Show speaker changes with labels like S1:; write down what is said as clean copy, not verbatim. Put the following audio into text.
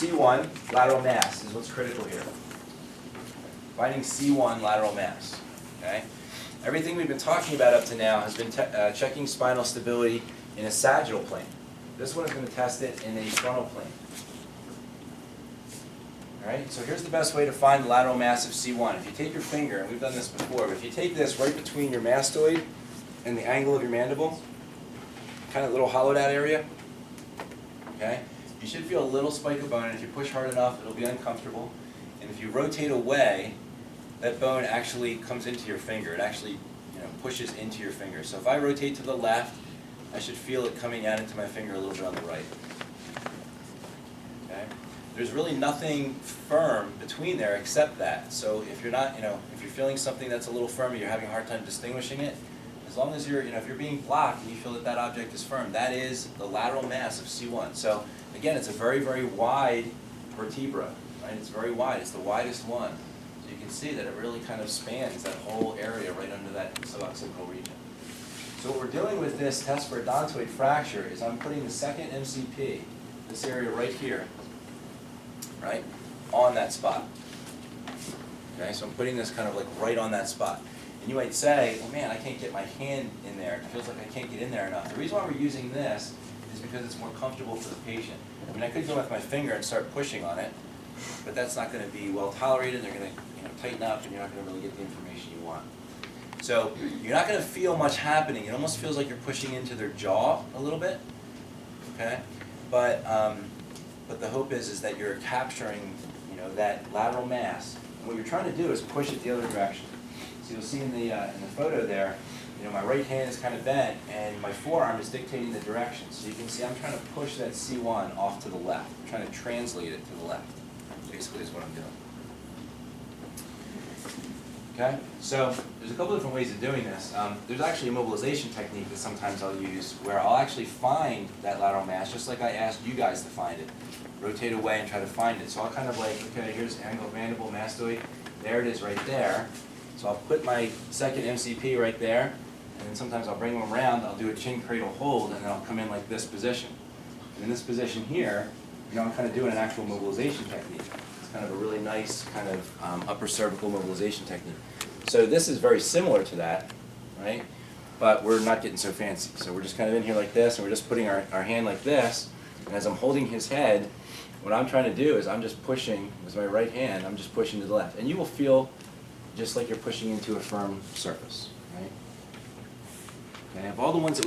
S1: C1, lateral mass, is what's critical here. Finding C1 lateral mass, okay? Everything we've been talking about up to now has been checking spinal stability in a sagittal plane. This one is going to test it in a frontal plane. All right, so here's the best way to find the lateral mass of C1. If you take your finger, and we've done this before, but if you take this right between your mastoid and the angle of your mandible, kind of little hollowed out area, okay, you should feel a little spike of bone, and if you push hard enough, it'll be uncomfortable. And if you rotate away, that bone actually comes into your finger. It actually, pushes into your finger. So if I rotate to the left, I should feel it coming out into my finger a little bit on the right. Okay? There's really nothing firm between there except that. So if you're not, if you're feeling something that's a little firm and you're having a hard time distinguishing it, as long as you're, if you're being blocked and you feel that that object is firm, that is the lateral mass of C1. So again, it's a very, very wide vertebra, right? It's very wide. It's the widest one. So you can see that it really kind of spans that whole area right under that suboccipital region. So what we're doing with this test for odontoid fracture is I'm putting the second MCP, this area right here, right, on that spot. Okay, so I'm putting this kind of like right on that spot. And you might say, well, man, I can't get my hand in there. It feels like I can't get in there enough. The reason why we're using this is because it's more comfortable for the patient. I mean, I could go with my finger and start pushing on it, but that's not going to be well tolerated. They're going to tighten up, and you're not going to really get the information you want. So you're not going to feel much happening. It almost feels like you're pushing into their jaw a little bit, okay? But the hope is that you're capturing, that lateral mass. And what you're trying to do is push it the other direction. So you'll see in the photo there, my right hand is kind of bent, and my forearm is dictating the direction. So you can see I'm trying to push that C1 off to the left. I'm trying to translate it to the left, basically is what I'm doing. Okay, so there's a couple different ways of doing this. There's actually a mobilization technique that sometimes I'll use where I'll actually find that lateral mass, just like I asked you guys to find it. Rotate away and try to find it. So I'll kind of like, okay, here's angle of mandible, mastoid. There it is right there. So I'll put my second MCP right there, and then sometimes I'll bring them around, I'll do a chin cradle hold, and then I'll come in like this position. And in this position here, I'm kind of doing an actual mobilization technique. Kind of a really nice kind of upper cervical mobilization technique. So this is very similar to that, right? But we're not getting so fancy. So we're just kind of in here like this, and we're just putting our hand like this, and as I'm holding his head, what I'm trying to do is I'm just pushing, with my right hand, I'm just pushing to the left. And you will feel just like you're pushing into a firm surface, right? Okay, of all the ones that